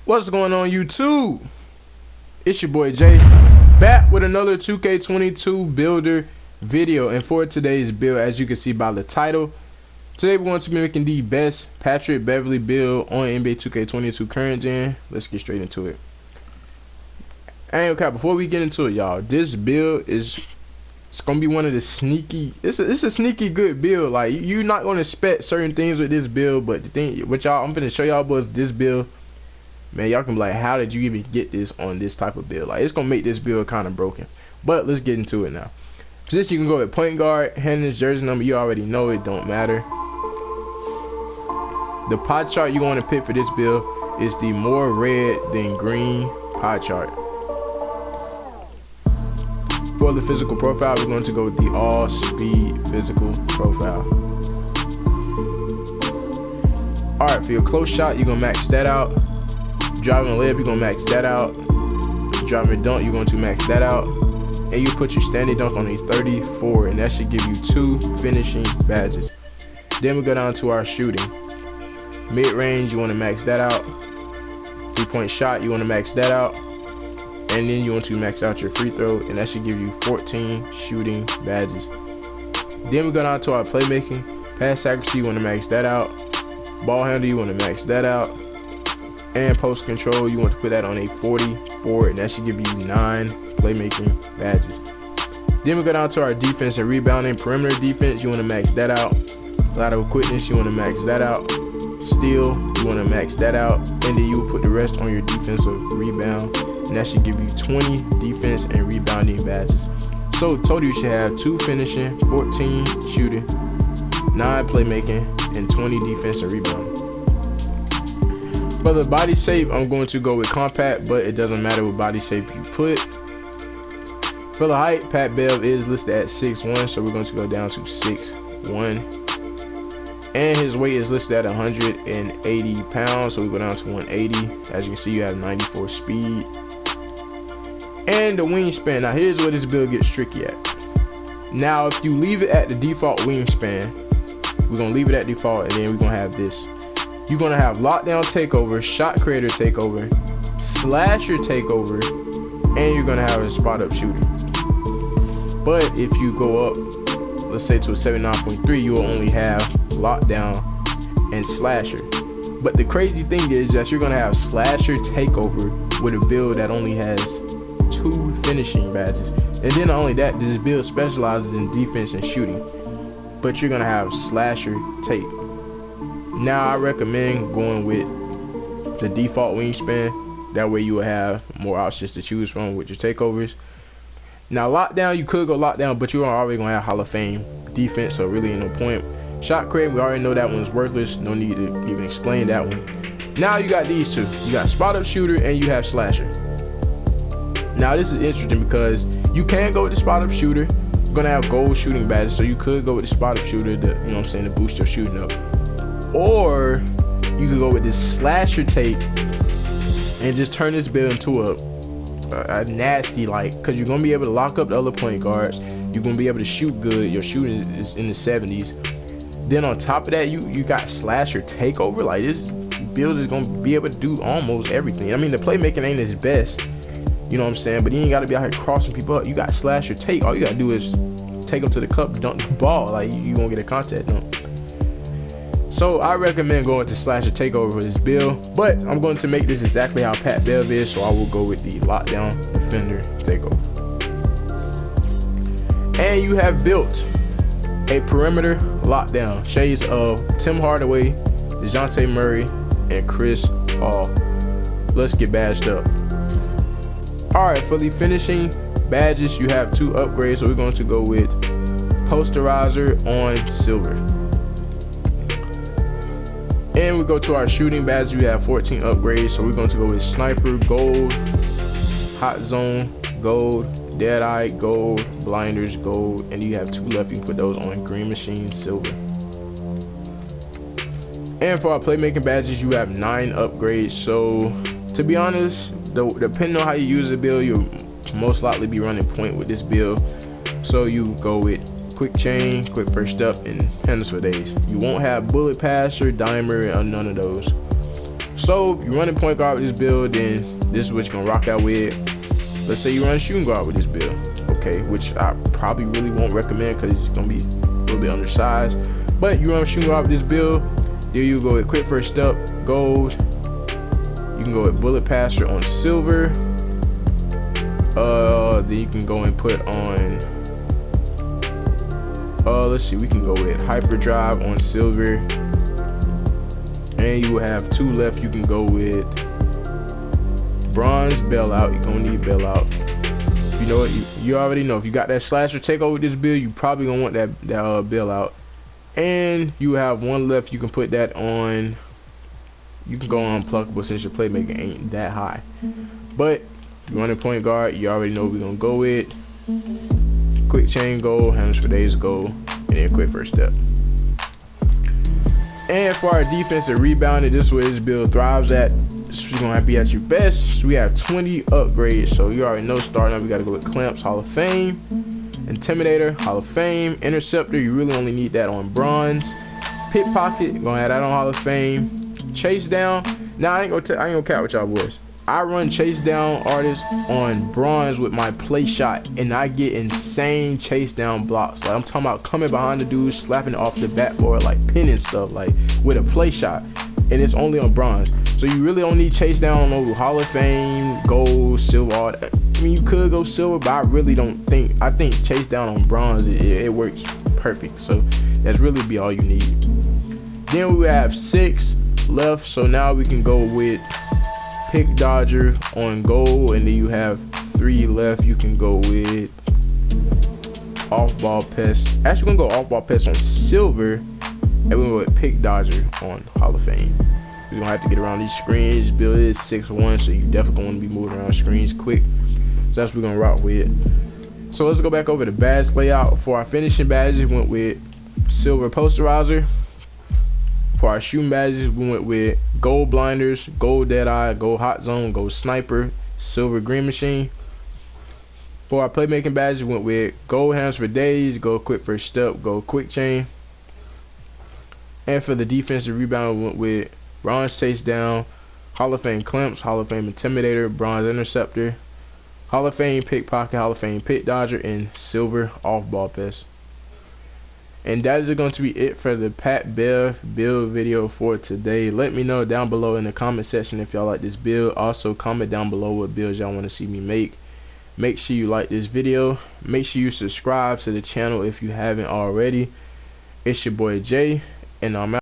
What's going on, YouTube? It's your boy Jay, back with another 2K22 builder video. And for today's build, as you can see by the title, today we're going to be making the best Patrick Beverley build on NBA 2K22 current gen. Let's get straight into it. Okay, before we get into it, y'all, this build it's gonna be one of the sneaky. It's a sneaky good build. Like, you're not gonna expect certain things with this build, but the thing what I'm gonna show y'all was this build. Man, y'all can be like, how did you even get this on this type of build? Like, it's gonna make this build kind of broken. But let's get into it now. Position, you can go with point guard. Handles, jersey number, you already know it don't matter. The pie chart you want to pick for this build is the more red than green pie chart. For the physical profile, we're going to go with the all speed physical profile. Alright, for your close shot, you're gonna max that out. Driving a layup, you're gonna max that out. Driving a dunk, you're going to max that out. And you put your standing dunk on a 34, and that should give you 2 finishing badges. Then we go down to our shooting. Mid range, you want to max that out. 3-point shot, you want to max that out. And then you want to max out your free throw, and that should give you 14 shooting badges. Then we go down to our playmaking. Pass accuracy, you want to max that out. Ball handle, you want to max that out. And post control, you want to put that on a 44, and that should give you 9 playmaking badges. Then we go down to our defense and rebounding. Perimeter defense, you want to max that out. Lateral quickness, you want to max that out. Steal, you want to max that out. And then you will put the rest on your defensive rebound, and that should give you 20 defense and rebounding badges. So total, you should have 2 finishing, 14 shooting, 9 playmaking, and 20 defense and rebounding. For the body shape, I'm going to go with compact, but it doesn't matter what body shape you put. For the height, Pat Bev is listed at 6'1", so we're going to go down to 6'1". And his weight is listed at 180 pounds, so we go down to 180. As you can see, you have 94 speed. And the wingspan. Now here's where this build gets tricky at. Now if you leave it at the default wingspan, we're going to leave it at default, and then we're going to have this. You're going to have lockdown takeover, shot creator takeover, slasher takeover, and you're going to have a spot up shooter. But if you go up, let's say to a 79.3, you will only have lockdown and slasher. But the crazy thing is that you're going to have slasher takeover with a build that only has 2 finishing badges. And then not only that, this build specializes in defense and shooting. But you're going to have slasher take. Now I recommend going with the default wingspan. That way you will have more options to choose from with your takeovers. Now lockdown, you could go lockdown, but you're already going to have Hall of Fame defense, so really ain't no point. Shot create, we already know that one's worthless. No need to even explain that one. Now you got these two. You got spot up shooter and you have slasher. Now this is interesting because you can go with the spot up shooter. You're going to have gold shooting badges, so you could go with the spot up shooter to, you know what I'm saying, to boost your shooting up. Or you could go with this slasher take and just turn this build into a nasty, like, because you're going to be able to lock up the other point guards. You're going to be able to shoot good. Your shooting is in the 70s. Then on top of that, you got slasher takeover. Like, this build is going to be able to do almost everything. I mean, the playmaking ain't his best, you know what I'm saying, but you ain't got to be out here crossing people up. You got slasher take. All you got to do is take them to the cup, dunk the ball. Like, you going to get a contact dunk. So I recommend going to slasher takeover for this build, but I'm going to make this exactly how Pat Bev is, so I will go with the lockdown defender takeover. And you have built a perimeter lockdown, shades of Tim Hardaway, DeJounte Murray, and Chris Paul. Let's get badged up. Alright, for the finishing badges, you have 2 upgrades, so we're going to go with posterizer on silver. And we go to our shooting badge, we have 14 upgrades, so we're going to go with sniper gold, hot zone gold, dead eye gold, blinders gold, and you have 2 left. You can put those on green machine silver. And for our playmaking badges, you have 9 upgrades. So to be honest, depending on how you use the build, you'll most likely be running point with this build. So you go with quick chain, quick first step, and handles for days. You won't have bullet passer, dimer, or none of those. So if you're running point guard with this build, then this is what you're gonna rock out with. Let's say you run shooting guard with this build, okay, which I probably really won't recommend because it's gonna be a little bit undersized. But you run shooting guard with this build, there you go with quick first step, gold. You can go with bullet passer on silver. Then you can go and put on let's see, we can go with hyperdrive on silver, and you will have 2 left. You can go with bronze bailout. You're gonna need bailout. You know what, you already know if you got that slasher takeover with this build, you probably gonna want that bailout. And you have 1 left. You can put that on. You can go on unpluckable since your playmaker ain't that high. But if you're running point guard, you already know we're gonna go with quick chain goal, hands for days goal, and then quick first step. And for our defensive rebounding, this is where this build thrives at. So you're gonna have to be at your best. So we have 20 upgrades. So you already know starting up, we gotta go with clamps, Hall of Fame. Intimidator, Hall of Fame. Interceptor, you really only need that on bronze. Pickpocket, gonna add that on Hall of Fame. Chase down. Now I ain't gonna count with y'all boys. I run chase down artists on bronze with my play shot, and I get insane chase down blocks. Like I'm talking about coming behind the dude, slapping it off the backboard, like pinning stuff, like with a play shot, and it's only on bronze. So you really don't need chase down on Hall of Fame, gold, silver, all that. I mean, you could go silver, but I really don't think. I think chase down on bronze, it works perfect. So that's really be all you need. Then we have 6 left. So now we can go with pick dodger on gold, and then you have 3 left. You can go with off ball pest. Actually, we're gonna go off ball pest on silver, and we're gonna go with pick dodger on Hall of Fame. You're gonna have to get around these screens. Build is 6'1", so you definitely want to be moving around screens quick. So that's what we're gonna rock with. So let's go back over the badge layout. For our finishing badges, we went with silver posterizer. For our shooting badges, we went with gold blinders, gold deadeye, gold hot zone, gold sniper, silver green machine. For our playmaking badges, we went with gold hands for days, gold quick first step, gold quick chain. And for the defensive rebound, we went with bronze chase down, Hall of Fame clamps, Hall of Fame intimidator, bronze interceptor, Hall of Fame pickpocket, Hall of Fame pick dodger, and silver off ball pest. And that is going to be it for the Pat Bev build video for today. Let me know down below in the comment section if y'all like this build. Also comment down below what builds y'all want to see me make. Make sure you like this video. Make sure you subscribe to the channel if you haven't already. It's your boy Jay, and I'm out.